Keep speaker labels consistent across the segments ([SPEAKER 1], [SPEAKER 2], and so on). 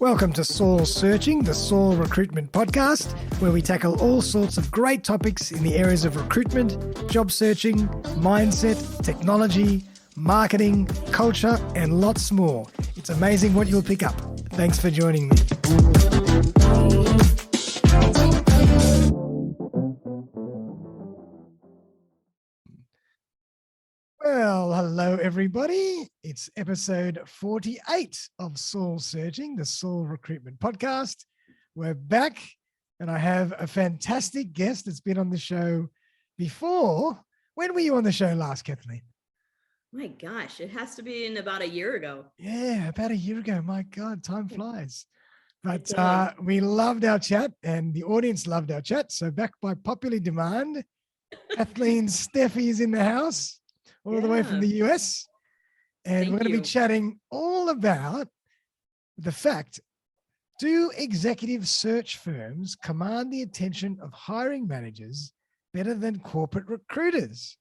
[SPEAKER 1] Welcome to Soul Searching, the Soul Recruitment Podcast, where we tackle all sorts of great topics in the areas of recruitment, job searching, mindset, technology, marketing, culture, and lots more. It's amazing what you'll pick up. Thanks for joining me. Well, hello, everybody. It's episode 48 of Soul Searching, the Soul Recruitment Podcast. We're back, and I have a fantastic guest that's been on the show before. When were you on the show last, Kathleen?
[SPEAKER 2] My gosh, it has to be in about a year ago.
[SPEAKER 1] Yeah, about a year ago. My God, time flies. But we loved our chat, and the audience loved our chat. So back by popular demand, Kathleen Steffey is in the house. All the way from the US. And we're going to be chatting all about the fact, do executive search firms command the attention of hiring managers better than corporate recruiters?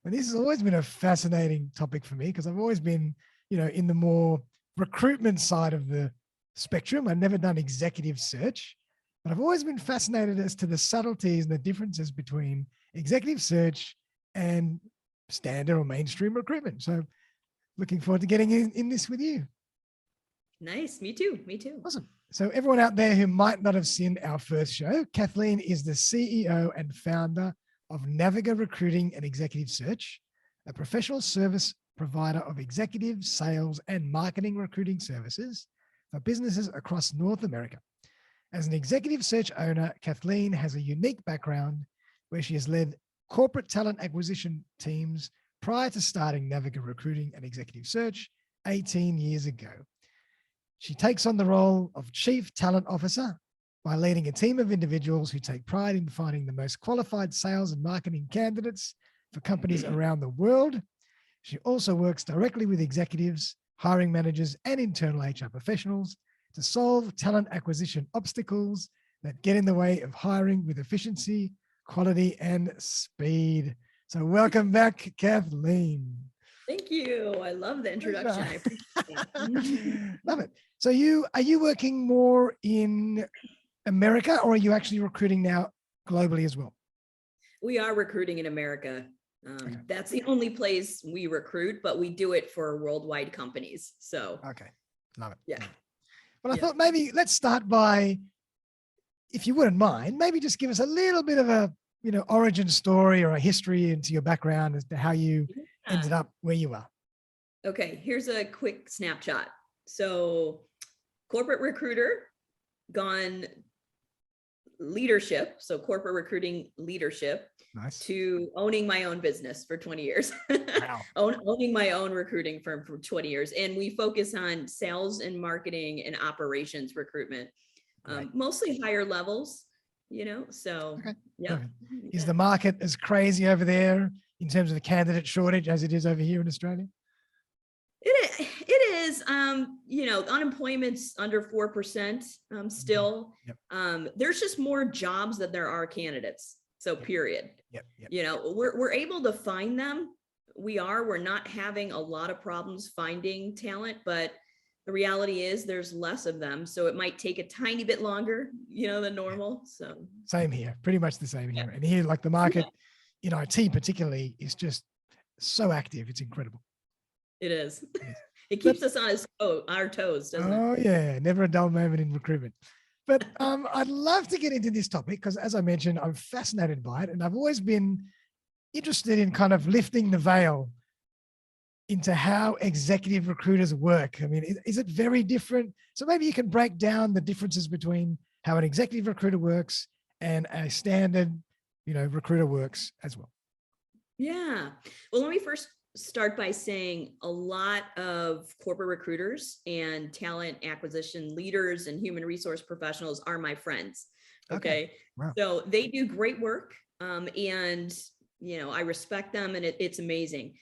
[SPEAKER 1] And this has always been a fascinating topic for me because I've always been, in the more recruitment side of the spectrum. I've never done executive search, but I've always been fascinated as to the subtleties and the differences between executive search and standard or mainstream recruitment. So looking forward to getting in this with you.
[SPEAKER 2] Nice. Me too.
[SPEAKER 1] Awesome. So everyone out there who might not have seen our first show, Kathleen is the CEO and founder of Naviga Recruiting and Executive Search, a professional service provider of executive, sales, and marketing recruiting services for businesses across North America. As an executive search owner, Kathleen has a unique background where she has led corporate talent acquisition teams prior to starting Naviga Recruiting and Executive Search 18 years ago. She takes on the role of Chief Talent Officer by leading a team of individuals who take pride in finding the most qualified sales and marketing candidates for companies around the world. She also works directly with executives, hiring managers, and internal HR professionals to solve talent acquisition obstacles that get in the way of hiring with efficiency, quality, and speed. So welcome back, Kathleen.
[SPEAKER 2] Thank you. I love the introduction. I appreciate it.
[SPEAKER 1] Love it. So are you working more in America, or are you actually recruiting now globally as well?
[SPEAKER 2] We are recruiting in America. That's the only place we recruit, but we do it for worldwide companies. So
[SPEAKER 1] okay, love it.
[SPEAKER 2] Yeah.
[SPEAKER 1] Well, I thought maybe let's start by, if you wouldn't mind, maybe just give us a little bit of a origin story or a history into your background as to how you ended up where you are.
[SPEAKER 2] Okay, here's a quick snapshot. So corporate recruiter, gone leadership, so corporate recruiting leadership,
[SPEAKER 1] nice,
[SPEAKER 2] to owning my own business for 20 years.
[SPEAKER 1] Wow.
[SPEAKER 2] Owning my own recruiting firm for 20 years. And we focus on sales and marketing and operations recruitment, mostly higher levels. So
[SPEAKER 1] okay.
[SPEAKER 2] Yeah.
[SPEAKER 1] Is the market as crazy over there in terms of the candidate shortage as it is over here in Australia?
[SPEAKER 2] It is. Unemployment's under 4% still.
[SPEAKER 1] Yep.
[SPEAKER 2] There's just more jobs than there are candidates. So period.
[SPEAKER 1] Yep.
[SPEAKER 2] We're able to find them. We're not having a lot of problems finding talent, but the reality is there's less of them. So it might take a tiny bit longer, than normal. So
[SPEAKER 1] same here, pretty much the same here. And here, like the market in IT particularly is just so active. It's incredible.
[SPEAKER 2] It is. It keeps us on our toes, doesn't it?
[SPEAKER 1] Oh yeah, never a dull moment in recruitment. But I'd love to get into this topic because, as I mentioned, I'm fascinated by it. And I've always been interested in kind of lifting the veil into how executive recruiters work. I mean, is it very different? So maybe you can break down the differences between how an executive recruiter works and a standard, recruiter works as well.
[SPEAKER 2] Yeah. Well, let me first start by saying a lot of corporate recruiters and talent acquisition leaders and human resource professionals are my friends. Okay.
[SPEAKER 1] Wow.
[SPEAKER 2] So they do great work. And, I respect them, and it's amazing.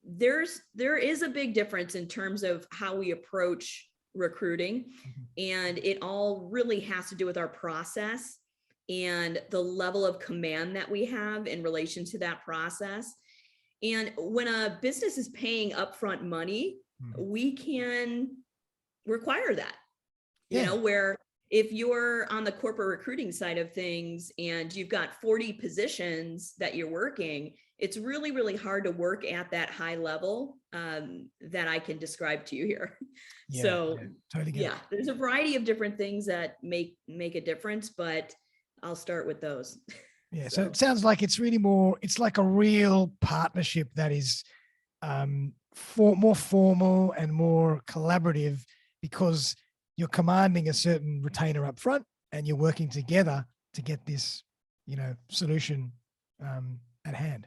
[SPEAKER 2] There is a big difference in terms of how we approach recruiting, and it all really has to do with our process and the level of command that we have in relation to that process. And when a business is paying upfront money, we can require that. you know, where if you're on the corporate recruiting side of things and you've got 40 positions that you're working, it's really, really hard to work at that high level that I can describe to you here. So
[SPEAKER 1] totally get it.
[SPEAKER 2] there's a variety of different things that make a difference, but I'll start with those.
[SPEAKER 1] Yeah. So it sounds like it's really more, it's like a real partnership that is more formal and more collaborative, because you're commanding a certain retainer up front and you're working together to get this, you know, solution at hand.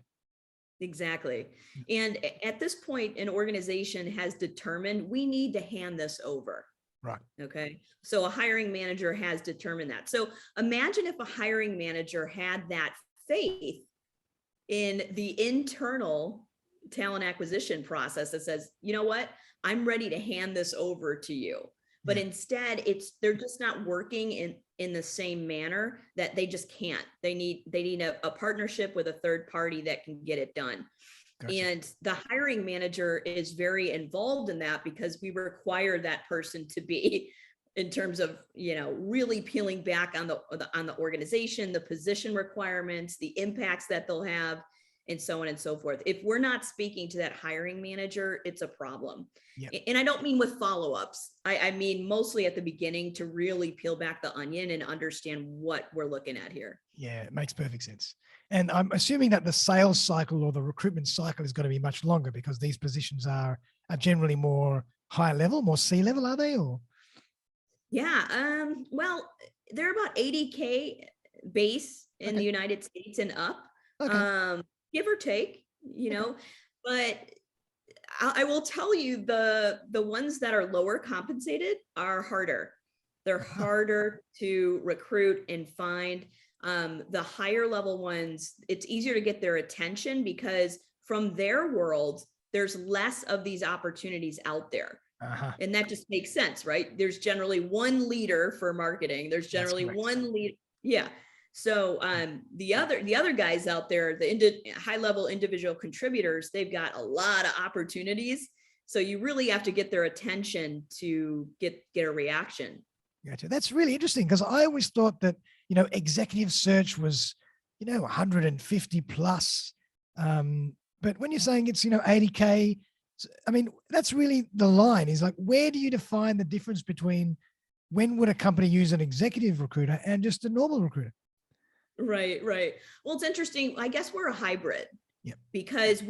[SPEAKER 2] Exactly. And at this point, an organization has determined we need to hand this over.
[SPEAKER 1] Right.
[SPEAKER 2] Okay. So a hiring manager has determined that. So imagine if a hiring manager had that faith in the internal talent acquisition process that says, you know what, I'm ready to hand this over to you. But instead they're just not working in the same manner, that they just can't. They need a partnership with a third party that can get it done. Gotcha. And the hiring manager is very involved in that, because we require that person to be, in terms of, you know, really peeling back on the organization, the position requirements, the impacts that they'll have, and so on and so forth. If we're not speaking to that hiring manager, it's a problem. Yep. And I don't mean with follow-ups. I mean mostly at the beginning, to really peel back the onion and understand what we're looking at here. Yeah,
[SPEAKER 1] it makes perfect sense. And I'm assuming that the sales cycle or the recruitment cycle is going to be much longer, because these positions are generally more high level, more C-level, are they? Or
[SPEAKER 2] well, they're about 80K base in the United States and up. Give or take, you know, but I will tell you, the ones that are lower compensated are harder. They're harder to recruit and find. The higher level ones, it's easier to get their attention, because from their world, there's less of these opportunities out there. And that just makes sense, right? There's generally one leader for marketing. There's generally one lead. Yeah. So the other guys out there, the high level individual contributors, they've got a lot of opportunities. So you really have to get their attention to get a reaction.
[SPEAKER 1] Gotcha. That's really interesting, because I always thought that, you know, executive search was, you know, 150 plus. But when you're saying it's, you know, 80K, I mean, that's really the line, is like, where do you define the difference between when would a company use an executive recruiter and just a normal recruiter?
[SPEAKER 2] Right. Well, it's interesting. I guess we're a hybrid.
[SPEAKER 1] Yep.
[SPEAKER 2] Because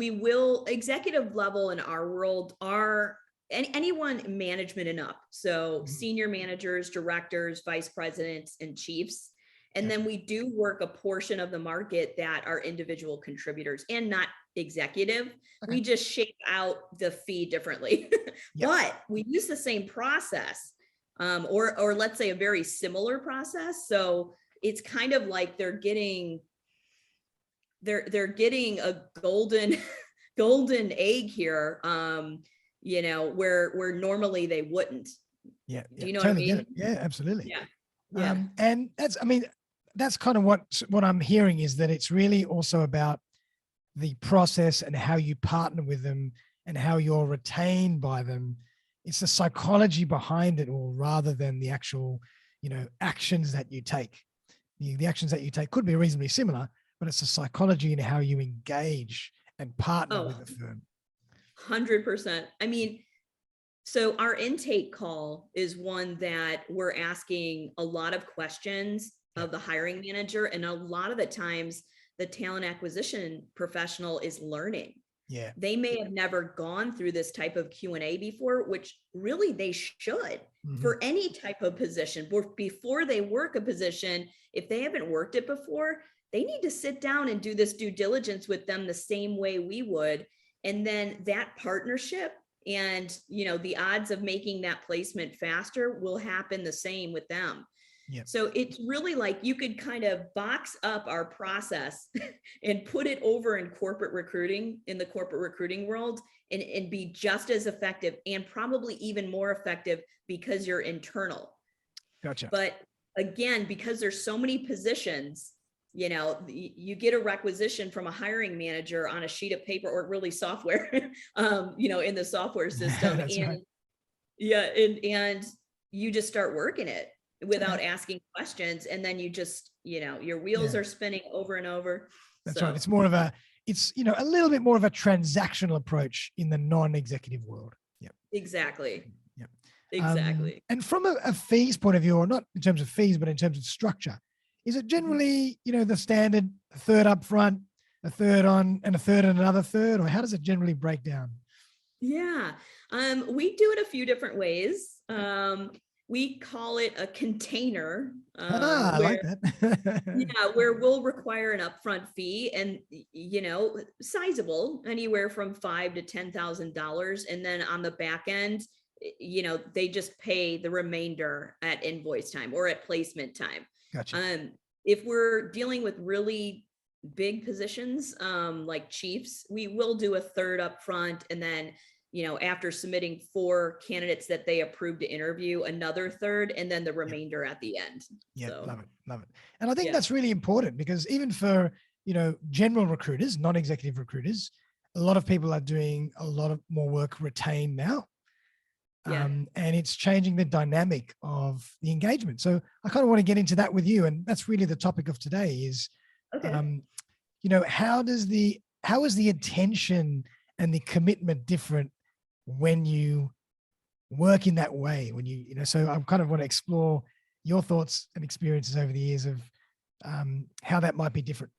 [SPEAKER 2] executive level in our world are anyone management and up. So senior managers, directors, vice presidents, and chiefs. And then we do work a portion of the market that are individual contributors and not executive. We just shape out the fee differently, but we use the same process, or let's say a very similar process. So it's kind of like they're getting a golden egg here, you know, where normally they wouldn't.
[SPEAKER 1] Yeah.
[SPEAKER 2] Do you know totally what I mean?
[SPEAKER 1] Yeah, absolutely.
[SPEAKER 2] Yeah.
[SPEAKER 1] And that's kind of what I'm hearing, is that it's really also about the process and how you partner with them and how you're retained by them. It's the psychology behind it all, rather than the actual, you know, actions that you take. The actions that you take could be reasonably similar, but it's the psychology and how you engage and partner with the firm.
[SPEAKER 2] 100%. I mean, so our intake call is one that we're asking a lot of questions of the hiring manager. And a lot of the times the talent acquisition professional is learning.
[SPEAKER 1] Yeah.
[SPEAKER 2] They may have never gone through this type of Q&A before, which really they should for any type of position. Before they work a position, if they haven't worked it before, they need to sit down and do this due diligence with them the same way we would. And then that partnership and, you know, the odds of making that placement faster will happen the same with them.
[SPEAKER 1] Yep.
[SPEAKER 2] So it's really like you could kind of box up our process and put it over in corporate recruiting, in the corporate recruiting world, and be just as effective and probably even more effective because you're internal.
[SPEAKER 1] Gotcha.
[SPEAKER 2] But again, because there's so many positions, you know, you get a requisition from a hiring manager on a sheet of paper or really software, you know, in the software system.
[SPEAKER 1] That's right.
[SPEAKER 2] Yeah. And you just start working it without asking questions. And then you just, your wheels are spinning over and over.
[SPEAKER 1] That's right. It's more of a little bit more of a transactional approach in the non-executive world. Yeah.
[SPEAKER 2] Exactly.
[SPEAKER 1] Yeah.
[SPEAKER 2] Exactly.
[SPEAKER 1] And from a fees point of view, or not in terms of fees, but in terms of structure, is it generally, the standard third up front, a third on, and a third and another third, or how does it generally break down?
[SPEAKER 2] Yeah. We do it a few different ways. We call it a container.
[SPEAKER 1] I like that.
[SPEAKER 2] Yeah, where we'll require an upfront fee and, sizable, anywhere from $5,000 to $10,000. And then on the back end, they just pay the remainder at invoice time or at placement time.
[SPEAKER 1] Gotcha.
[SPEAKER 2] If we're dealing with really big positions, like chiefs, we will do a third up front, and then after submitting 4 candidates that they approved to interview, another third, and then the remainder at the end.
[SPEAKER 1] Yeah,
[SPEAKER 2] so,
[SPEAKER 1] love it. And I think that's really important, because even for general recruiters, non-executive recruiters, a lot of people are doing a lot of more work retained now. And it's changing the dynamic of the engagement. So I kind of want to get into that with you. And that's really the topic of today is, how is the attention and the commitment different when you work in that way? When so I kind of want to explore your thoughts and experiences over the years of how that might be different.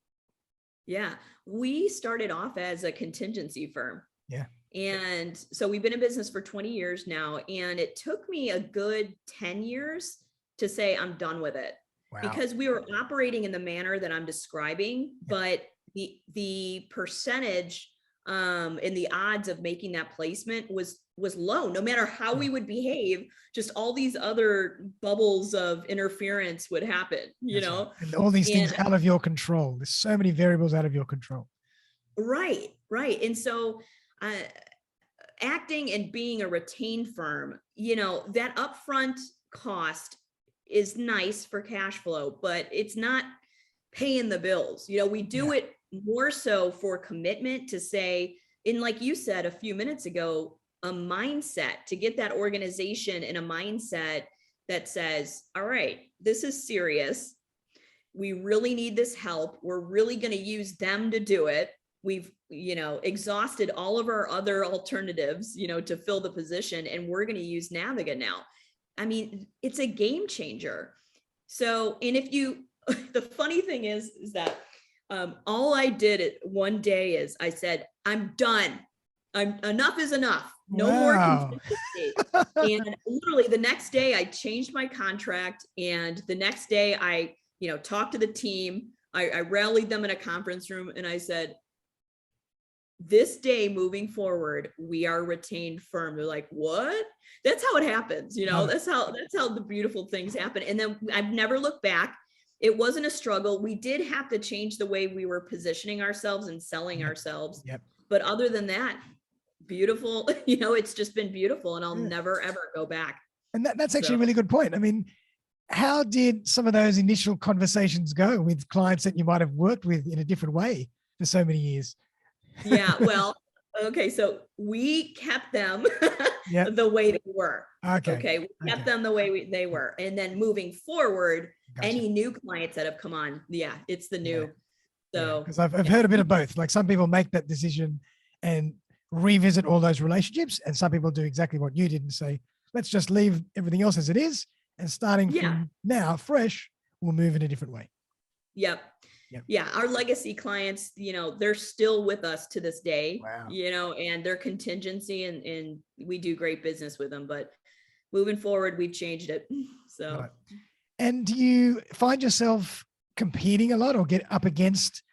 [SPEAKER 2] Yeah, we started off as a contingency firm.
[SPEAKER 1] Yeah.
[SPEAKER 2] And so we've been in business for 20 years now, and it took me a good 10 years to say I'm done with it. Wow. Because we were operating in the manner that I'm describing, but the percentage and the odds of making that placement was low. No matter how we would behave, just all these other bubbles of interference would happen,
[SPEAKER 1] Right. And all these things out of your control. There's so many variables out of your control.
[SPEAKER 2] Right. And so acting and being a retained firm, that upfront cost is nice for cash flow, but it's not paying the bills. We do it more so for commitment to say, and like you said a few minutes ago, a mindset to get that organization in a mindset that says, all right, this is serious. We really need this help. We're really going to use them to do it. We've, exhausted all of our other alternatives, to fill the position, and we're going to use Naviga now. I mean, it's a game changer. So, and the funny thing is that all I did one day is I said, I'm done. Enough is enough. No more contingency. And literally the next day I changed my contract, and the next day I, talked to the team. I rallied them in a conference room, and I said, this day moving forward, we are a retained firm. They're like, what? That's how it happens. That's how the beautiful things happen. And then I've never looked back. It wasn't a struggle. We did have to change the way we were positioning ourselves and selling ourselves. But other than that, beautiful, it's just been beautiful, and I'll never, ever go back.
[SPEAKER 1] And that's actually a really good point. I mean, how did some of those initial conversations go with clients that you might have worked with in a different way for so many years?
[SPEAKER 2] Yeah, well, okay, so we kept them the way they were. Okay, we kept them the way they were. And then moving forward, any new clients that have come on, it's the new. So,
[SPEAKER 1] because I've heard a bit of both. Like some people make that decision and revisit all those relationships, and some people do exactly what you did and say, let's just leave everything else as it is, and starting from now, fresh, we'll move in a different way.
[SPEAKER 2] Yep. Yeah, our legacy clients, they're still with us to this day.
[SPEAKER 1] Wow.
[SPEAKER 2] And their contingency, and we do great business with them, but moving forward, we've changed it. So,
[SPEAKER 1] right. And do you find yourself competing a lot or get up against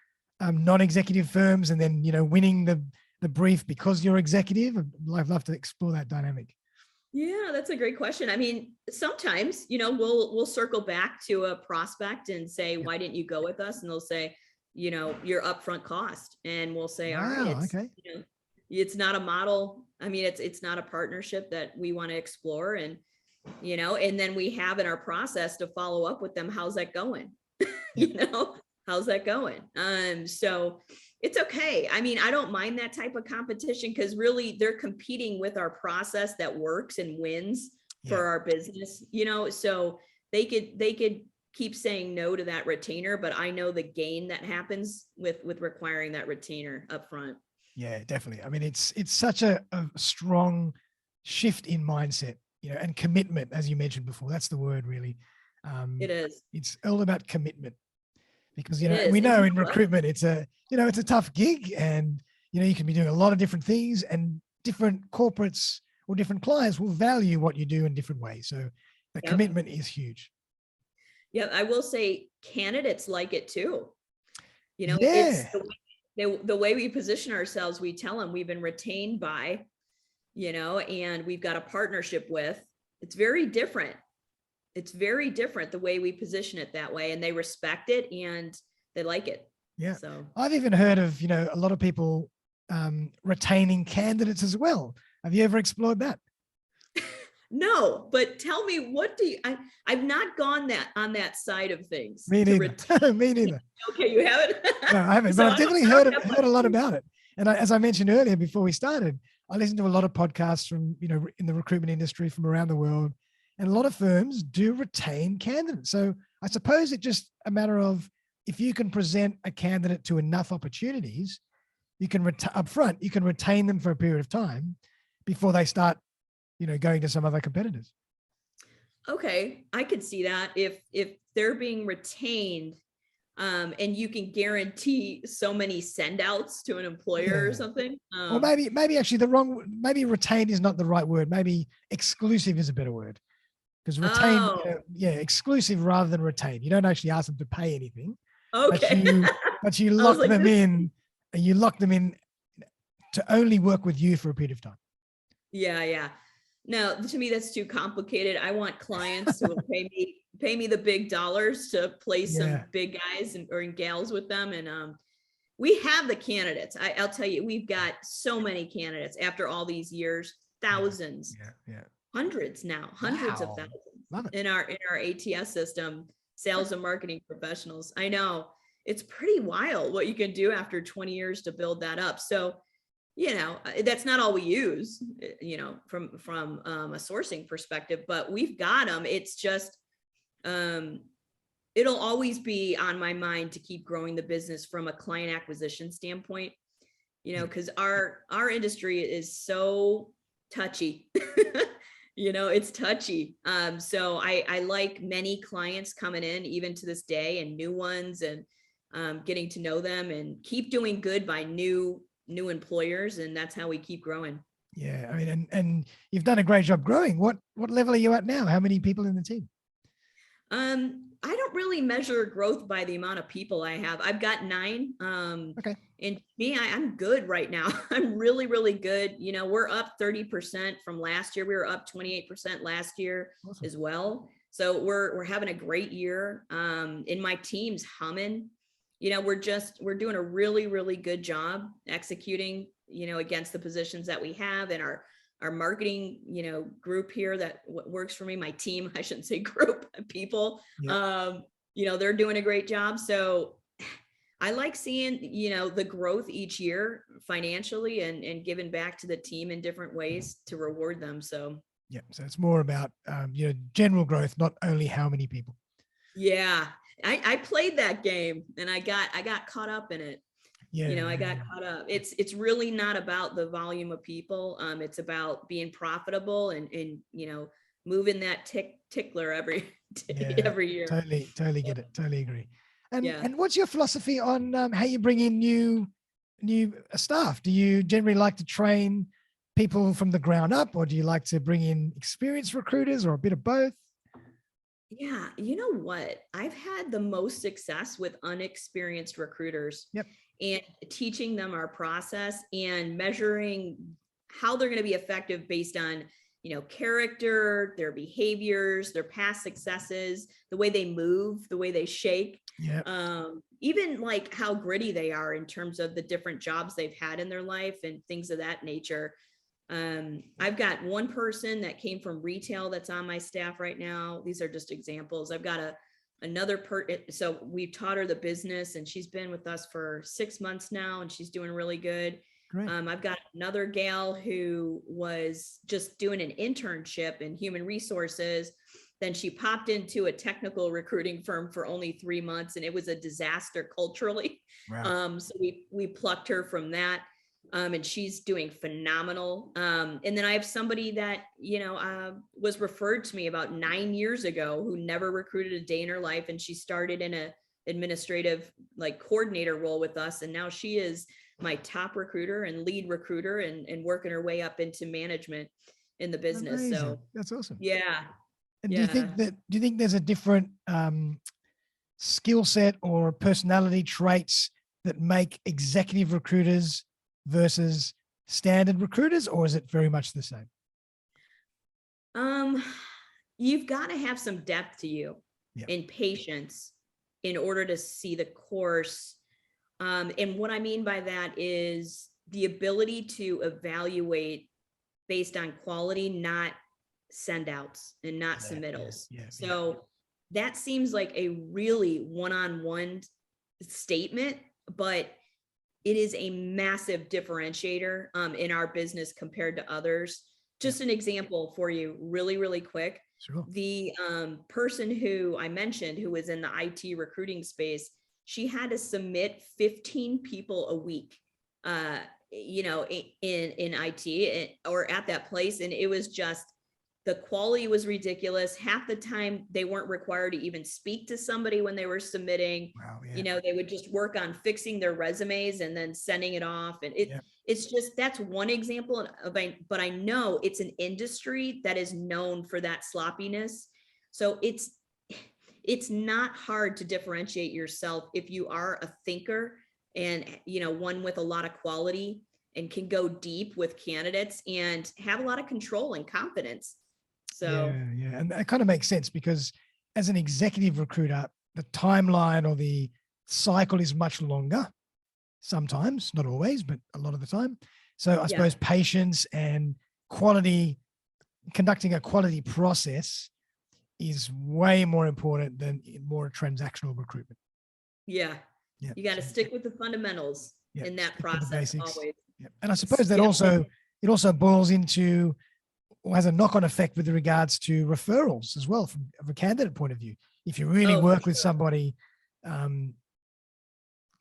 [SPEAKER 1] non-executive firms and then, winning the brief because you're executive? I'd love to explore that dynamic.
[SPEAKER 2] Yeah, that's a great question. I mean, sometimes, we'll circle back to a prospect and say, why didn't you go with us? And they'll say, your upfront cost. And we'll say, all right, it's not a model. I mean, it's not a partnership that we want to explore. And, and then we have in our process to follow up with them. How's that going? How's that going? So it's okay. I mean, I don't mind that type of competition, because really they're competing with our process that works and wins. for
[SPEAKER 1] Yeah.
[SPEAKER 2] our business, so they could keep saying no to that retainer, but I know the gain that happens with requiring that retainer up front.
[SPEAKER 1] Yeah, definitely. I mean, it's such a strong shift in mindset, and commitment, as you mentioned before. That's the word, really.
[SPEAKER 2] It is.
[SPEAKER 1] It's all about commitment, because
[SPEAKER 2] It is.
[SPEAKER 1] we
[SPEAKER 2] And
[SPEAKER 1] know
[SPEAKER 2] you
[SPEAKER 1] in
[SPEAKER 2] know what?
[SPEAKER 1] recruitment it's a tough gig, and you can be doing a lot of different things, and different corporates or different clients will value what you do in different ways. So the
[SPEAKER 2] Yep.
[SPEAKER 1] commitment is huge.
[SPEAKER 2] Yep. I will say candidates like it too. It's
[SPEAKER 1] Yeah,
[SPEAKER 2] the way we position ourselves. We tell them we've been retained by, and we've got a partnership with. It's very different. It's very different the way we position it that way, and they respect it and they like it.
[SPEAKER 1] yeah.
[SPEAKER 2] So
[SPEAKER 1] I've even heard of a lot of people retaining candidates as well. Have you ever explored that?
[SPEAKER 2] no, but tell me, what do you? I've not gone on that side of things.
[SPEAKER 1] Me
[SPEAKER 2] To
[SPEAKER 1] neither. Me neither.
[SPEAKER 2] Okay, you haven't.
[SPEAKER 1] No, I haven't,
[SPEAKER 2] So
[SPEAKER 1] but I've definitely
[SPEAKER 2] I
[SPEAKER 1] heard
[SPEAKER 2] don't have
[SPEAKER 1] heard a lot
[SPEAKER 2] much-
[SPEAKER 1] about it. And as I mentioned earlier, before we started, I listened to a lot of podcasts from in the recruitment industry from around the world, and a lot of firms do retain candidates. So I suppose it's just a matter of, if you can present a candidate to enough opportunities, you can up front, you can retain them for a period of time before they start, going to some other competitors.
[SPEAKER 2] Okay, I could see that if they're being retained, and you can guarantee so many send outs to an employer or
[SPEAKER 1] Yeah.
[SPEAKER 2] something.
[SPEAKER 1] Or maybe actually maybe retain is not the right word. Maybe exclusive is a better word. Because retain,
[SPEAKER 2] Oh,
[SPEAKER 1] exclusive rather than retain. You don't actually ask them to pay anything,
[SPEAKER 2] okay.
[SPEAKER 1] but you
[SPEAKER 2] I was
[SPEAKER 1] lock
[SPEAKER 2] like,
[SPEAKER 1] them
[SPEAKER 2] this-
[SPEAKER 1] in, and you lock them in to only work with you for a period of time.
[SPEAKER 2] yeah. No, to me that's too complicated. I want clients who will pay me the big dollars to place
[SPEAKER 1] Yeah.
[SPEAKER 2] some big guys or gals with them, and we have the candidates. I'll tell you, we've got so many candidates after all these years, thousands,
[SPEAKER 1] Yeah.
[SPEAKER 2] hundreds now, hundreds of
[SPEAKER 1] Wow.
[SPEAKER 2] thousands
[SPEAKER 1] Love it.
[SPEAKER 2] in our ATS system, sales and marketing professionals. I know it's pretty wild what you can do after 20 years to build that up. So, that's not all we use, from a sourcing perspective, but we've got them. It's just, it'll always be on my mind to keep growing the business from a client acquisition standpoint, because our industry is so touchy. It's touchy. So I like many clients coming in even to this day, and new ones, and getting to know them and keep doing good by new employers. And that's how we keep growing.
[SPEAKER 1] Yeah. I mean, and you've done a great job growing. What level are you at now? How many people in the team?
[SPEAKER 2] I don't really measure growth by the amount of people I have. I've got 9.
[SPEAKER 1] Okay.
[SPEAKER 2] And I'm good right now. I'm really, really good. We're up 30% from last year. We were up 28% last year
[SPEAKER 1] Awesome.
[SPEAKER 2] as well. So we're having a great year. And my team's humming. We're doing a really, really good job executing, against the positions that we have, and our marketing, group here that works for me, my team, I shouldn't say group, people,
[SPEAKER 1] Yeah.
[SPEAKER 2] they're doing a great job. So I like seeing, the growth each year financially, and giving back to the team in different ways to reward them. So,
[SPEAKER 1] Yeah. So it's more about, general growth, not only how many people.
[SPEAKER 2] yeah, I played that game, and I got caught up in it.
[SPEAKER 1] Yeah.
[SPEAKER 2] I got caught up. It's really not about the volume of people. It's about being profitable and moving that tickler every year.
[SPEAKER 1] Totally get it. Totally agree. And
[SPEAKER 2] Yeah.
[SPEAKER 1] and what's your philosophy on how you bring in new staff? Do you generally like to train people from the ground up, or do you like to bring in experienced recruiters, or a bit of both?
[SPEAKER 2] Yeah, you know what? I've had the most success with unexperienced recruiters.
[SPEAKER 1] Yep.
[SPEAKER 2] And teaching them our process and measuring how they're going to be effective based on, character, their behaviors, their past successes, the way they move, the way they shake.
[SPEAKER 1] Yeah.
[SPEAKER 2] Even like how gritty they are in terms of the different jobs they've had in their life and things of that nature. I've got one person that came from retail that's on my staff right now. These are just examples. I've got another so we've taught her the business, and she's been with us for 6 months now, and she's doing really good.
[SPEAKER 1] Great.
[SPEAKER 2] I've got another gal who was just doing an internship in human resources. Then she popped into a technical recruiting firm for only 3 months, and it was a disaster culturally.
[SPEAKER 1] Wow.
[SPEAKER 2] So we plucked her from that. And she's doing phenomenal. And then I have somebody that, was referred to me about 9 years ago who never recruited a day in her life. And she started in a administrative coordinator role with us. And now she is my top recruiter and lead recruiter and working her way up into management in the business.
[SPEAKER 1] Amazing.
[SPEAKER 2] So
[SPEAKER 1] That's awesome.
[SPEAKER 2] yeah.
[SPEAKER 1] And
[SPEAKER 2] Yeah.
[SPEAKER 1] do you think there's a different skill set or personality traits that make executive recruiters versus standard recruiters, or is it very much the same?
[SPEAKER 2] You've got to have some depth to you and patience in order to see the course. And what I mean by that is the ability to evaluate based on quality, not send outs and not submittals. So that seems like a really one-on-one statement, but it is a massive differentiator in our business compared to others. Just an example for you really, really quick.
[SPEAKER 1] Sure.
[SPEAKER 2] The person who I mentioned who was in the IT recruiting space, she had to submit 15 people a week, in IT or at that place. And it was just, the quality was ridiculous. Half the time they weren't required to even speak to somebody when they were submitting.
[SPEAKER 1] Wow, yeah.
[SPEAKER 2] They would just work on fixing their resumes and then sending it off. And it's just, that's one example but I know it's an industry that is known for that sloppiness. So it's not hard to differentiate yourself if you are a thinker and, one with a lot of quality and can go deep with candidates and have a lot of control and confidence. So
[SPEAKER 1] yeah. And that kind of makes sense because as an executive recruiter, the timeline or the cycle is much longer. Sometimes, not always, but a lot of the time. So I suppose patience and quality, conducting a quality process is way more important than more transactional recruitment.
[SPEAKER 2] Yeah. You got to stick with the fundamentals in that process always.
[SPEAKER 1] And I suppose that it also boils into or has a knock-on effect with regards to referrals as well from a candidate point of view. If you really work with somebody in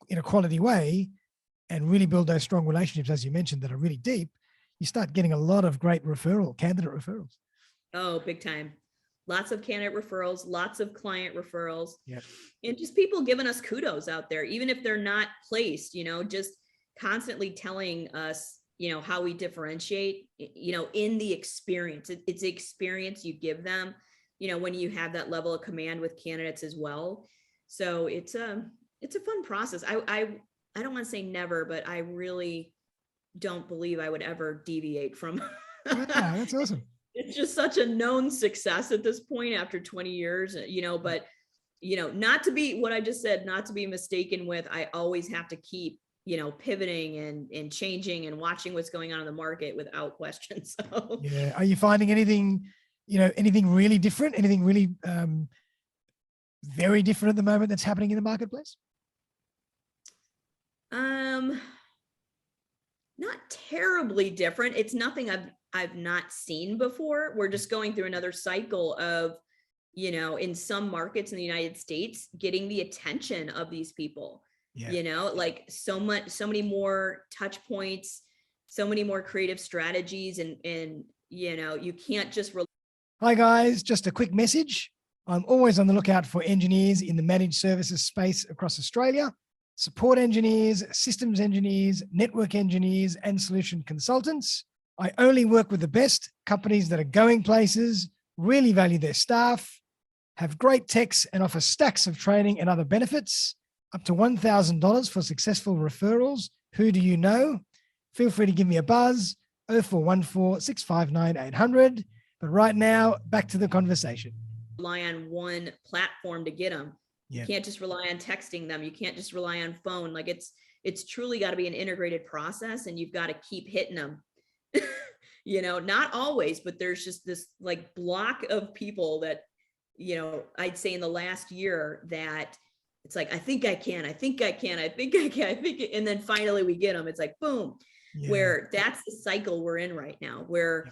[SPEAKER 1] a quality way and really build those strong relationships, as you mentioned, that are really deep, you start getting a lot of great candidate referrals.
[SPEAKER 2] Oh, big time. Lots of candidate referrals, lots of client referrals,
[SPEAKER 1] yeah,
[SPEAKER 2] and just people giving us kudos out there, even if they're not placed, just constantly telling us, how we differentiate, in the experience. It's the experience you give them, when you have that level of command with candidates as well. So it's a fun process. I don't want to say never, but I really don't believe I would ever deviate from.
[SPEAKER 1] Yeah, that's awesome.
[SPEAKER 2] It's just such a known success at this point after 20 years, but, not to be what I just said, not to be mistaken with, I always have to keep, pivoting and changing and watching what's going on in the market without question. So
[SPEAKER 1] yeah. Are you finding anything really different, anything really very different at the moment that's happening in the marketplace?
[SPEAKER 2] Not terribly different. It's nothing I've not seen before. We're just going through another cycle of, in some markets in the United States, getting the attention of these people. So many more touch points, so many more creative strategies, and you can't just.
[SPEAKER 1] Hi guys, just a quick message. I'm always on the lookout for engineers in the managed services space across Australia. Support engineers, systems engineers, network engineers, and solution consultants. I only work with the best companies that are going places, really value their staff, have great techs, and offer stacks of training and other benefits. Up to $1,000 for successful referrals. Who do you know? Feel free to give me a buzz, 0414 659 800. But right now, back to the conversation.
[SPEAKER 2] Rely on one platform to get them. You can't just rely on texting them. You can't just rely on phone. Like it's truly got to be an integrated process, and you've got to keep hitting them. Not always, but there's just this block of people that, I'd say in the last year that it's like, I think I can, and then finally we get them. It's like, boom. where that's the cycle we're in right now, where,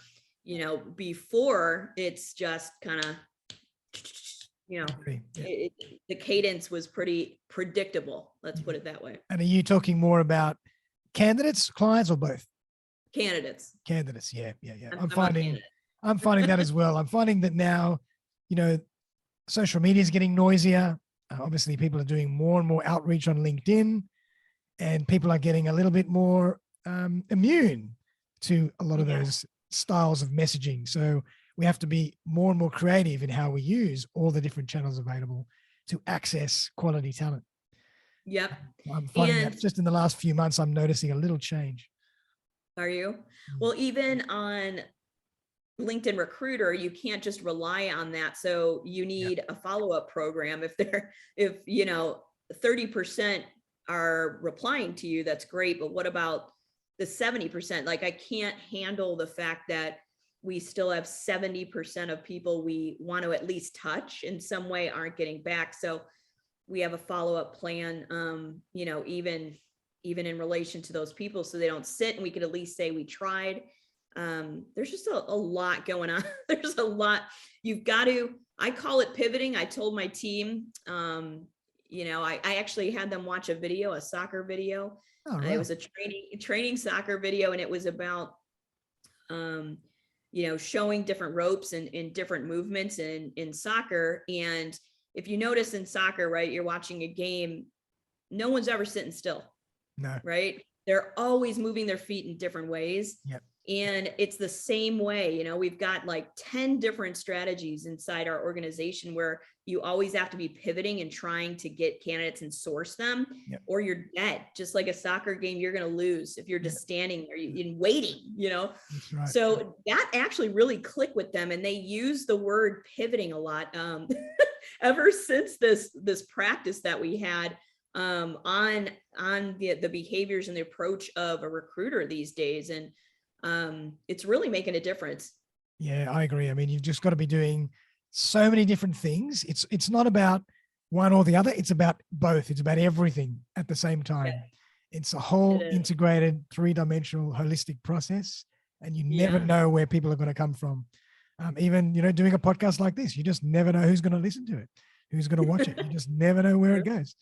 [SPEAKER 2] before it's just kind of, the cadence was pretty predictable. Let's put it that way.
[SPEAKER 1] And are you talking more about candidates, clients, or both?
[SPEAKER 2] Candidates.
[SPEAKER 1] Yeah.
[SPEAKER 2] I'm
[SPEAKER 1] finding that as well. I'm finding that now, social media is getting noisier. Obviously, people are doing more and more outreach on LinkedIn, and people are getting a little bit more immune to a lot of those styles of messaging. So we have to be more and more creative in how we use all the different channels available to access quality talent.
[SPEAKER 2] Yep.
[SPEAKER 1] I'm finding that just in the last few months, I'm noticing a little change.
[SPEAKER 2] Are you? Well, even on LinkedIn Recruiter, you can't just rely on that. So you need a follow-up program. If 30% are replying to you, that's great. But what about the 70%? Like, I can't handle the fact that we still have 70% of people we want to at least touch in some way aren't getting back. So we have a follow-up plan, even in relation to those people, so they don't sit, and we could at least say we tried. There's just a lot going on. There's a lot. I call it pivoting. I told my team, I actually had them watch a soccer video.
[SPEAKER 1] Oh, right.
[SPEAKER 2] It was a training soccer video, and it was about, showing different ropes and different movements in soccer. And if you notice in soccer, right, you're watching a game, no one's ever sitting still.
[SPEAKER 1] No.
[SPEAKER 2] Right? They're always moving their feet in different ways.
[SPEAKER 1] Yep.
[SPEAKER 2] And it's the same way, we've got like 10 different strategies inside our organization where you always have to be pivoting and trying to get candidates and source them, or you're dead. Just like a soccer game, you're going to lose if you're just standing there and waiting,
[SPEAKER 1] That's right.
[SPEAKER 2] So that actually really clicked with them. And they use the word pivoting a lot ever since this practice that we had on the behaviors and the approach of a recruiter these days. And it's really making a difference.
[SPEAKER 1] Yeah, I agree. I mean, you've just got to be doing so many different things. It's not about one or the other. It's about both. It's about everything at the same time. Yeah. It's a whole integrated, three-dimensional, holistic process, and you never know where people are going to come from. Even, doing a podcast like this, you just never know who's going to listen to it, who's going to watch it. You just never know where it goes.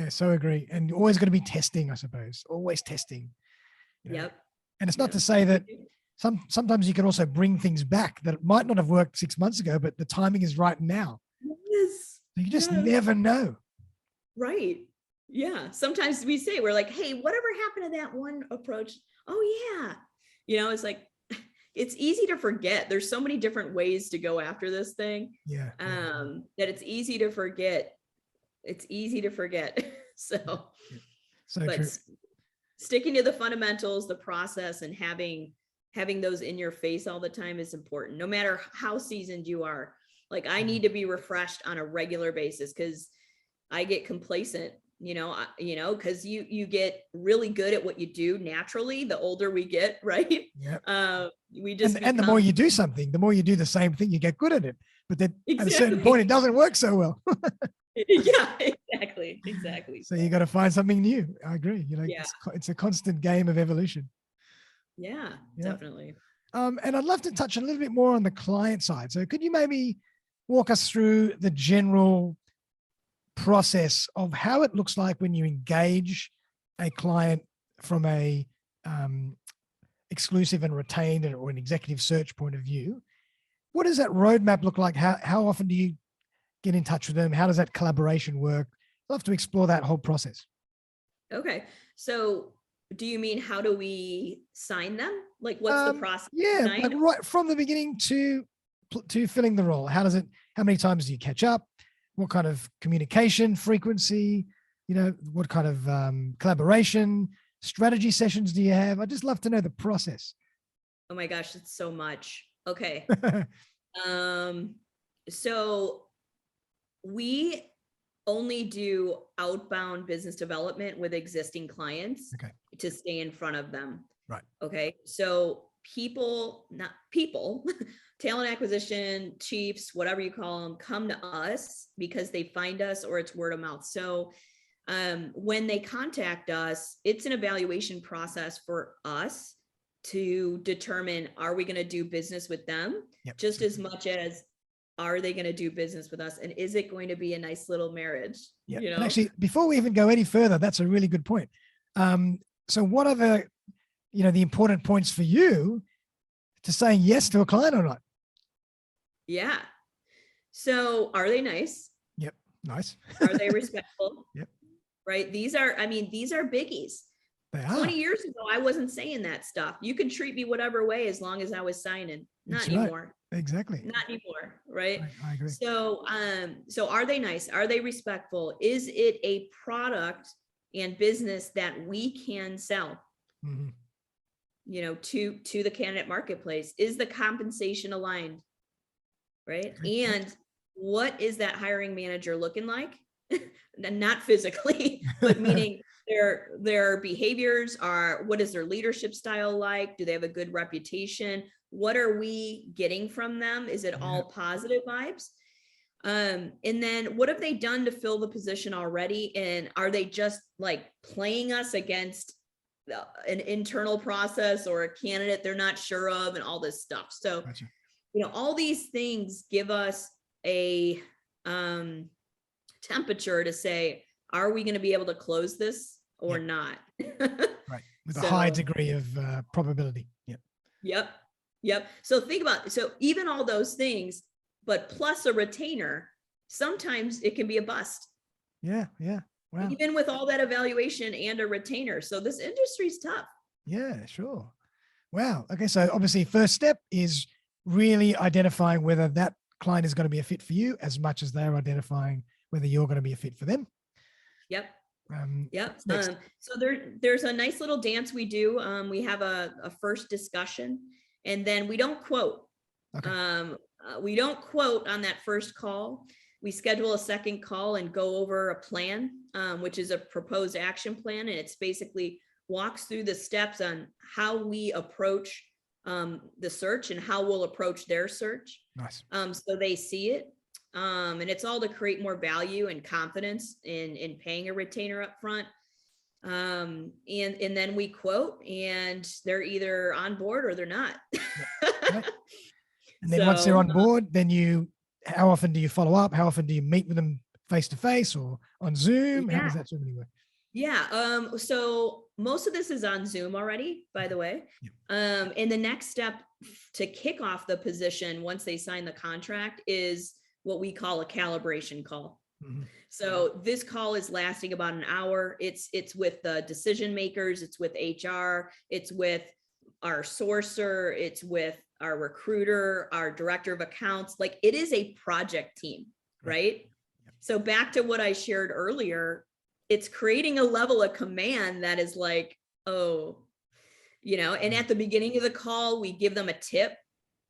[SPEAKER 1] So agree. And you're always going to be testing, I suppose, always testing.
[SPEAKER 2] Yep.
[SPEAKER 1] And it's not to say that sometimes you can also bring things back that might not have worked 6 months ago, but the timing is right now.
[SPEAKER 2] Yes.
[SPEAKER 1] So you just never know.
[SPEAKER 2] Right. Yeah. Sometimes we say, we're like, hey, whatever happened to that one approach? Oh yeah. It's like, it's easy to forget. There's so many different ways to go after this thing.
[SPEAKER 1] Yeah.
[SPEAKER 2] That it's easy to forget. It's easy to forget. So
[SPEAKER 1] true.
[SPEAKER 2] Sticking to the fundamentals, the process, and having those in your face all the time is important, no matter how seasoned you are. Like, I need to be refreshed on a regular basis because I get complacent, because you get really good at what you do naturally the older we get, right?
[SPEAKER 1] Yep.
[SPEAKER 2] We just
[SPEAKER 1] and the more you do something, the more you do the same thing, you get good at it. But then at a certain point, it doesn't work so well.
[SPEAKER 2] Yeah, exactly.
[SPEAKER 1] So you got to find something new. I agree. It's a constant game of evolution.
[SPEAKER 2] Yeah, definitely.
[SPEAKER 1] And I'd love to touch a little bit more on the client side. So could you maybe walk us through the general process of how it looks like when you engage a client from a exclusive and retained or an executive search point of view? What does that roadmap look like? How often do you get in touch with them? How does that collaboration work? I'd love to explore that whole process.
[SPEAKER 2] Okay. So do you mean, how do we sign them? Like, what's the process?
[SPEAKER 1] Yeah, like right from the beginning to filling the role. How many times do you catch up? What kind of communication frequency? What kind of collaboration strategy sessions do you have? I'd just love to know the process.
[SPEAKER 2] Oh my gosh, it's so much. Okay. So we only do outbound business development with existing clients to stay in front of them.
[SPEAKER 1] Right.
[SPEAKER 2] Okay. So talent acquisition chiefs, whatever you call them, come to us because they find us or it's word of mouth. So when they contact us, it's an evaluation process for us to determine, are we going to do business with them just as much as are they going to do business with us? And is it going to be a nice little marriage?
[SPEAKER 1] Yeah.
[SPEAKER 2] You know?
[SPEAKER 1] And actually, before we even go any further, that's a really good point. So what are the, the important points for you to saying yes to a client or not?
[SPEAKER 2] Yeah. So are they nice?
[SPEAKER 1] Yep. Nice.
[SPEAKER 2] Are they respectful?
[SPEAKER 1] Yep.
[SPEAKER 2] Right. These are biggies.
[SPEAKER 1] They are.
[SPEAKER 2] 20 years ago, I wasn't saying that stuff. You can treat me whatever way as long as I was signing. Not anymore.
[SPEAKER 1] Right. Exactly.
[SPEAKER 2] Not anymore. Right.
[SPEAKER 1] I agree.
[SPEAKER 2] So, so are they nice? Are they respectful? Is it a product and business that we can sell?
[SPEAKER 1] Mm-hmm.
[SPEAKER 2] To the candidate marketplace? Is the compensation aligned? Right. And what is that hiring manager looking like? Not physically, but meaning their behaviors are, what is their leadership style like? Do they have a good reputation? What are we getting from them? Is it all positive vibes? And then what have they done to fill the position already? And are they just like playing us against an internal process or a candidate they're not sure of and all this stuff? So,
[SPEAKER 1] Gotcha.
[SPEAKER 2] All these things give us a temperature to say, are we going to be able to close this or not?
[SPEAKER 1] Right. With a high degree of probability.
[SPEAKER 2] Yep. So think about, even all those things, but plus a retainer, sometimes it can be a bust.
[SPEAKER 1] Yeah. Wow.
[SPEAKER 2] Even with all that evaluation and a retainer. So this industry's tough.
[SPEAKER 1] Yeah, sure. Wow. Okay. So obviously first step is really identifying whether that client is going to be a fit for you as much as they're identifying whether you're going to be a fit for them.
[SPEAKER 2] Yep.
[SPEAKER 1] Yep.
[SPEAKER 2] So there's a nice little dance we do. We have a first discussion, and then we don't quote. Okay. We don't quote on that first call. We schedule a second call and go over a plan, which is a proposed action plan. And it's basically walks through the steps on how we approach the search and how we'll approach their search.
[SPEAKER 1] Nice.
[SPEAKER 2] So they see it. And it's all to create more value and confidence in paying a retainer up front. And then we quote, and they're either on board or they're not.
[SPEAKER 1] Right. And then once they're on board, then how often do you follow up? How often do you meet with them face to face or on Zoom? How does that generally work?
[SPEAKER 2] Yeah. So most of this is on Zoom already, by the way. Yep. And the next step to kick off the position once they sign the contract is what we call a calibration call. Mm-hmm. So this call is lasting about an hour. It's with the decision makers. It's with HR. It's with our sourcer. It's with our recruiter, our director of accounts. Like, it is a project team, right? Yep. So back to what I shared earlier, it's creating a level of command that is like, and at the beginning of the call, we give them a tip.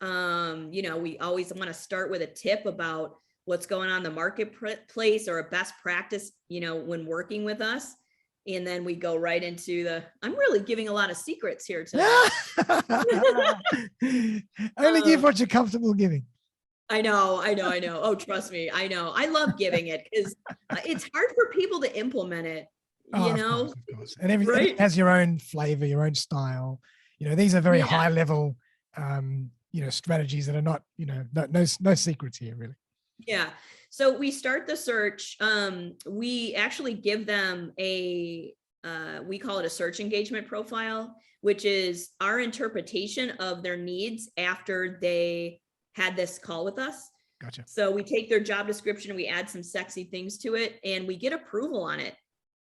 [SPEAKER 2] We always want to start with a tip about what's going on in the marketplace or a best practice, when working with us. And then we go right into I'm really giving a lot of secrets here today.
[SPEAKER 1] Only give what you're comfortable giving.
[SPEAKER 2] I know. Oh, trust me. I know. I love giving it because it's hard for people to implement it,
[SPEAKER 1] Of course. And everything has your own flavor, your own style. These are very high level, strategies that are not, no secrets here really.
[SPEAKER 2] Yeah. So we start the search. We actually give them we call it a search engagement profile, which is our interpretation of their needs after they had this call with us.
[SPEAKER 1] Gotcha.
[SPEAKER 2] So we take their job description, we add some sexy things to it, and we get approval on it.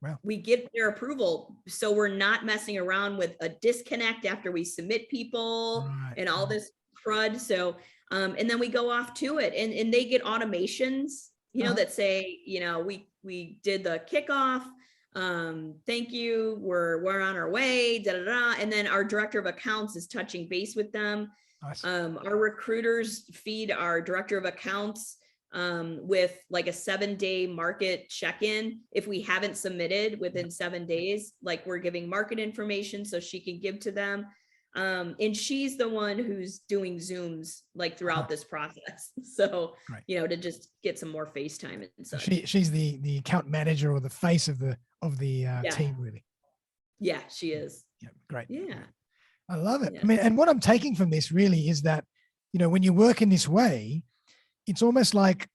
[SPEAKER 1] Wow.
[SPEAKER 2] We get their approval. So we're not messing around with a disconnect after we submit people and all this crud. So, and then we go off to it and they get automations, that say, we did the kickoff. Thank you. We're on our way, And then our director of accounts is touching base with them. Nice. Our recruiters feed our director of accounts with like a 7-day market check-in. If we haven't submitted within 7 days, like, we're giving market information so she can give to them. And she's the one who's doing Zooms like throughout this process. So,
[SPEAKER 1] Great.
[SPEAKER 2] to just get some more FaceTime and such.
[SPEAKER 1] She's the account manager or the face of the team, really.
[SPEAKER 2] Yeah, she is.
[SPEAKER 1] Yeah, great.
[SPEAKER 2] Yeah.
[SPEAKER 1] I love it.
[SPEAKER 2] Yeah.
[SPEAKER 1] I mean, and what I'm taking from this really is that, when you work in this way, it's almost like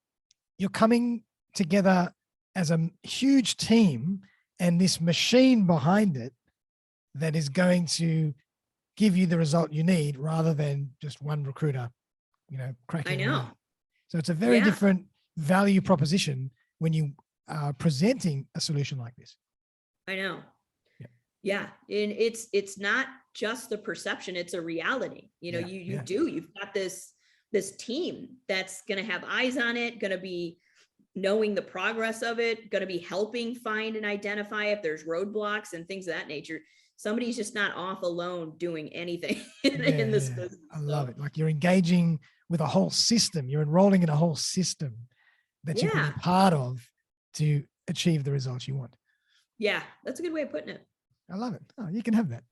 [SPEAKER 1] you're coming together as a huge team and this machine behind it that is going to give you the result you need rather than just one recruiter, cracking.
[SPEAKER 2] I know.
[SPEAKER 1] So it's a very different value proposition when you are presenting a solution like this.
[SPEAKER 2] I know. Yeah. And it's not just the perception, it's a reality. You've got this team that's going to have eyes on it, going to be knowing the progress of it, going to be helping find and identify if there's roadblocks and things of that nature. Somebody's just not off alone doing anything in this business.
[SPEAKER 1] I love it. Like you're engaging with a whole system. You're enrolling in a whole system that you can be part of to achieve the results you want.
[SPEAKER 2] Yeah, that's a good way of putting it.
[SPEAKER 1] I love it. Oh, you can have that.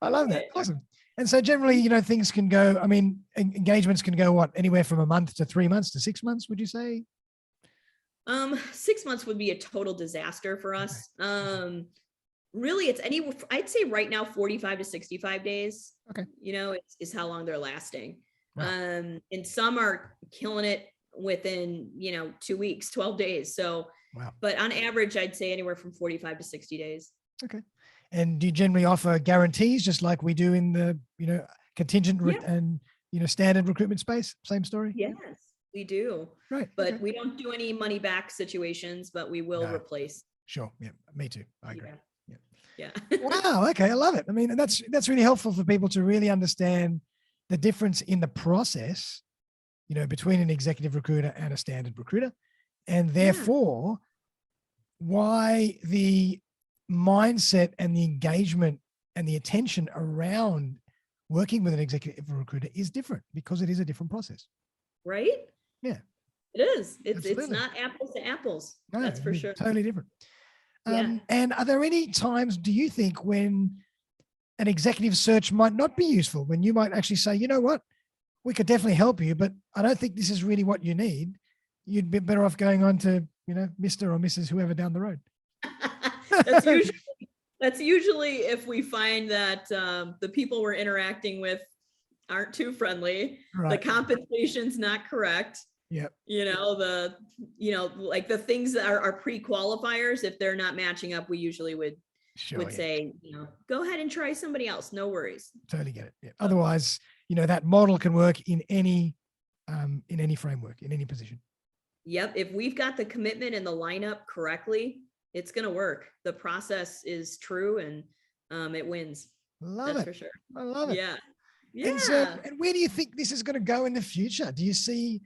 [SPEAKER 1] I love that. Awesome. And so generally, things can go, I mean, engagements can go anywhere from a month to 3 months to 6 months, would you say?
[SPEAKER 2] 6 months would be a total disaster for us. Okay. Really, it's I'd say right now, 45 to 65 days.
[SPEAKER 1] Okay.
[SPEAKER 2] Is how long they're lasting.
[SPEAKER 1] Wow.
[SPEAKER 2] And some are killing it within, 2 weeks, 12 days. So,
[SPEAKER 1] wow.
[SPEAKER 2] But on average, I'd say anywhere from 45 to 60 days.
[SPEAKER 1] Okay. And do you generally offer guarantees just like we do in the, contingent and, standard recruitment space? Same story?
[SPEAKER 2] Yes, we do.
[SPEAKER 1] Right.
[SPEAKER 2] But we don't do any money back situations, but we will replace.
[SPEAKER 1] Sure. Yeah. Me too. I agree.
[SPEAKER 2] Yeah.
[SPEAKER 1] Wow. Okay. I love it. I mean, that's really helpful for people to really understand the difference in the process, between an executive recruiter and a standard recruiter, and therefore why the mindset and the engagement and the attention around working with an executive recruiter is different because it is a different process.
[SPEAKER 2] Right?
[SPEAKER 1] Yeah.
[SPEAKER 2] It is. It's not apples to apples.
[SPEAKER 1] No,
[SPEAKER 2] that's for sure.
[SPEAKER 1] Totally different. And are there any times, do you think, when an executive search might not be useful, when you might actually say, you know what, we could definitely help you, but I don't think this is really what you need. You'd be better off going on to, Mr. or Mrs. whoever down the road.
[SPEAKER 2] That's usually if we find that the people we're interacting with aren't too friendly, the compensation's not correct.
[SPEAKER 1] Yep.
[SPEAKER 2] Like the things that are pre-qualifiers, if they're not matching up, we usually would say, go ahead and try somebody else. No worries.
[SPEAKER 1] Totally get it. Yeah. Otherwise, that model can work in any framework, in any position.
[SPEAKER 2] Yep. If we've got the commitment and the lineup correctly, it's going to work. The process is true and it wins. That's for sure.
[SPEAKER 1] I love it.
[SPEAKER 2] Yeah.
[SPEAKER 1] Yeah. And where do you think this is going to go in the future? Do you see,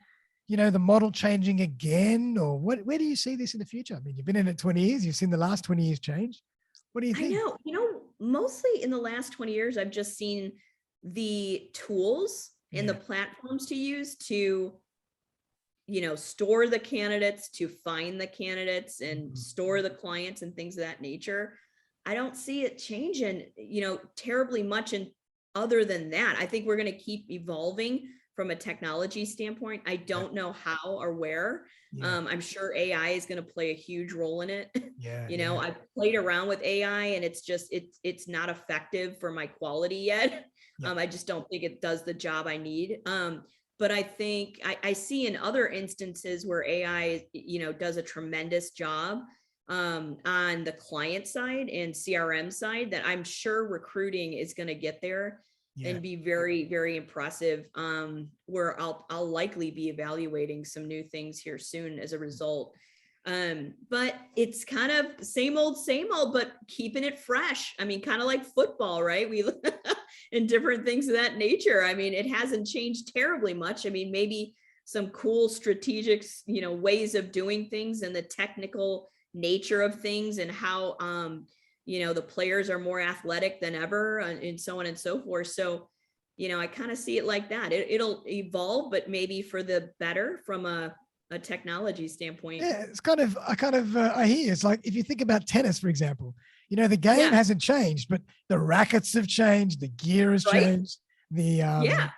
[SPEAKER 1] the model changing again, or where do you see this in the future? I mean, you've been in it 20 years. You've seen the last 20 years change. What do you think?
[SPEAKER 2] I know, mostly in the last 20 years, I've just seen the tools and the platforms to use to, store the candidates, to find the candidates and store the clients and things of that nature. I don't see it changing, terribly much. And other than that, I think we're going to keep evolving from a technology standpoint. I don't know how or where. I'm sure AI is going to play a huge role in it. I've played around with AI and it's not effective for my quality yet. I just don't think it does the job I need. But I think I see in other instances where AI, does a tremendous job on the client side and CRM side, that I'm sure recruiting is going to get there and be very, very impressive. Where I'll likely be evaluating some new things here soon as a result. But it's kind of same old, but keeping it fresh. I mean, kind of like football, right? We in different things of that nature. I mean, it hasn't changed terribly much. I mean, maybe some cool strategic, ways of doing things and the technical nature of things and how, the players are more athletic than ever and so on and so forth. So, I kind of see it like that. It'll evolve, but maybe for the better from a technology standpoint.
[SPEAKER 1] Yeah, it's I hear it's like, if you think about tennis, for example, The game
[SPEAKER 2] Yeah.
[SPEAKER 1] hasn't changed, but the rackets have changed, the gear has
[SPEAKER 2] Right.
[SPEAKER 1] changed, the
[SPEAKER 2] Yeah.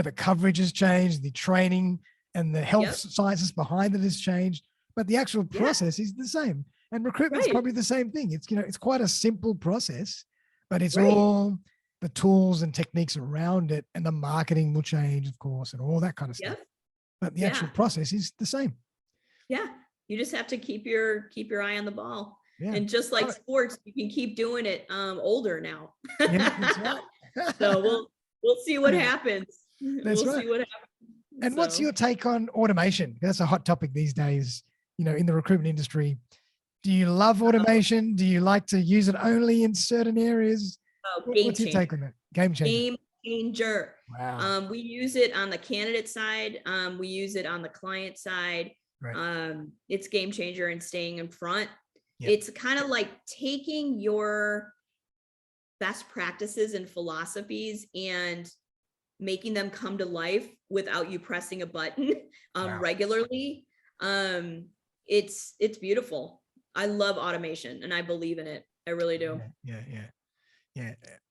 [SPEAKER 1] the coverage has changed, the training and the health
[SPEAKER 2] Yep.
[SPEAKER 1] sciences behind it has changed, but the actual
[SPEAKER 2] Yeah.
[SPEAKER 1] process is the same. And recruitment's
[SPEAKER 2] Right.
[SPEAKER 1] probably the same thing. It's it's quite a simple process, but it's
[SPEAKER 2] Right.
[SPEAKER 1] all the tools and techniques around it, and the marketing will change, of course, and all that kind of stuff.
[SPEAKER 2] Yep.
[SPEAKER 1] But the
[SPEAKER 2] Yeah.
[SPEAKER 1] actual process is the same.
[SPEAKER 2] Yeah. You just have to keep your eye on the ball.
[SPEAKER 1] Yeah.
[SPEAKER 2] And just like
[SPEAKER 1] Love it.
[SPEAKER 2] sports, you can keep doing it older now.
[SPEAKER 1] Yeah, that's right.
[SPEAKER 2] So we'll see what happens.
[SPEAKER 1] That's
[SPEAKER 2] we'll
[SPEAKER 1] right.
[SPEAKER 2] see what happens.
[SPEAKER 1] And what's
[SPEAKER 2] So,
[SPEAKER 1] your take on automation? That's a hot topic these days, in the recruitment industry. Do you love automation? Do you like to use it only in certain areas?
[SPEAKER 2] game
[SPEAKER 1] What's your
[SPEAKER 2] changer.
[SPEAKER 1] take on that? Game changer.
[SPEAKER 2] Game changer.
[SPEAKER 1] Wow.
[SPEAKER 2] We use it on the candidate side. We use it on the client side.
[SPEAKER 1] Right.
[SPEAKER 2] It's game changer and staying in front.
[SPEAKER 1] Yep.
[SPEAKER 2] It's kind of like taking your best practices and philosophies and making them come to life without you pressing a button
[SPEAKER 1] Wow.
[SPEAKER 2] regularly. It's beautiful. I love automation and I believe in it. I really do.
[SPEAKER 1] Yeah.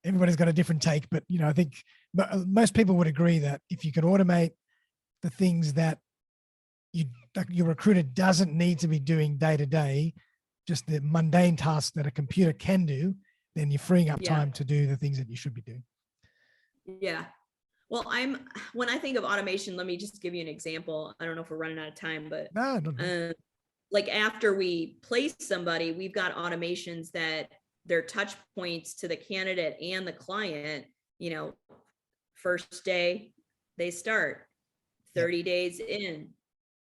[SPEAKER 1] Everybody's got a different take, but I think most people would agree that if you can automate the things that your recruiter doesn't need to be doing day to day, just the mundane tasks that a computer can do, then you're freeing up time to do the things that you should be doing.
[SPEAKER 2] Yeah. Well, when I think of automation, let me just give you an example. I don't know if we're running out of time, but
[SPEAKER 1] No.
[SPEAKER 2] Like after we place somebody, we've got automations that their touch points to the candidate and the client, first day they start, 30 days in,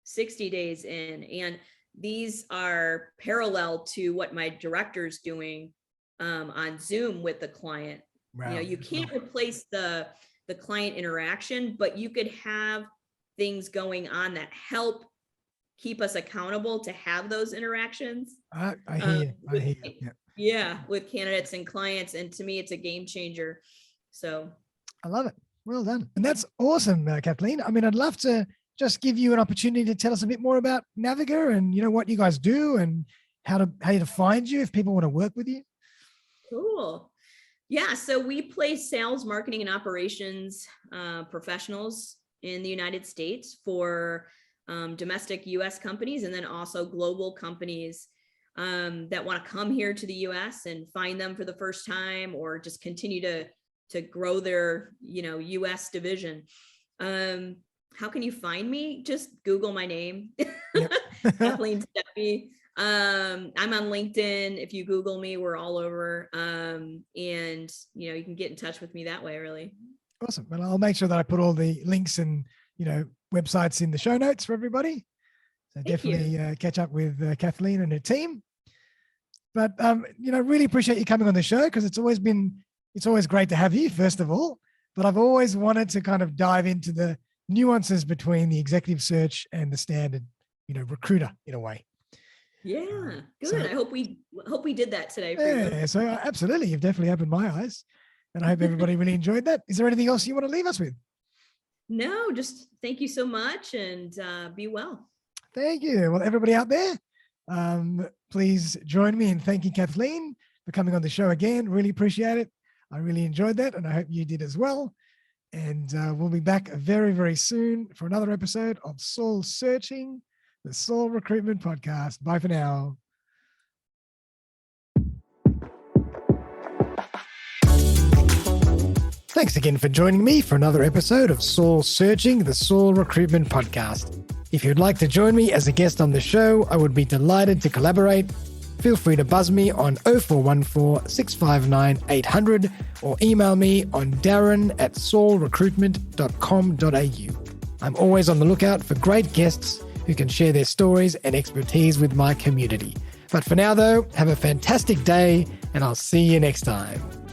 [SPEAKER 2] 60 days in. And these are parallel to what my director's doing on Zoom with the client.
[SPEAKER 1] Wow.
[SPEAKER 2] You can't replace the client interaction, but you could have things going on that help keep us accountable to have those interactions.
[SPEAKER 1] I hear you.
[SPEAKER 2] Yeah, with candidates and clients. And to me, it's a game changer. So
[SPEAKER 1] I love it. Well done. And that's awesome, Kathleen. I mean, I'd love to just give you an opportunity to tell us a bit more about Naviga and, what you guys do and how to find you if people want to work with you.
[SPEAKER 2] Cool. Yeah. So we place sales, marketing, and operations professionals in the United States for domestic US companies, and then also global companies that want to come here to the US and find them for the first time, or just continue to grow their, US division. How can you find me? Just Google my name,
[SPEAKER 1] Yep.
[SPEAKER 2] Kathleen Steffey. I'm on LinkedIn. If you Google me, we're all over. And you can get in touch with me that way, really.
[SPEAKER 1] Awesome. Well, I'll make sure that I put all the links and, websites in the show notes for everybody. So definitely catch up with Kathleen and her team. But, really appreciate you coming on the show, because it's always great to have you, first of all. But I've always wanted to kind of dive into the nuances between the executive search and the standard, recruiter in a way.
[SPEAKER 2] Yeah, good.
[SPEAKER 1] So,
[SPEAKER 2] I hope we did that today. For you.
[SPEAKER 1] Yeah, so absolutely. You've definitely opened my eyes, and I hope everybody really enjoyed that. Is there anything else you want to leave us with?
[SPEAKER 2] No, just thank you so much, and be well.
[SPEAKER 1] Thank you. Well, everybody out there, please join me in thanking Kathleen for coming on the show again. Really appreciate it. I really enjoyed that, and I hope you did as well. And we'll be back very, very soon for another episode of Soul Searching, the Soul Recruitment Podcast. Bye for now. Thanks again for joining me for another episode of Soul Searching, the Soul Recruitment Podcast. If you'd like to join me as a guest on the show, I would be delighted to collaborate. Feel free to buzz me on 0414 659 800 or email me on darren@soulrecruitment.com.au. I'm always on the lookout for great guests who can share their stories and expertise with my community. But for now, though, have a fantastic day, and I'll see you next time.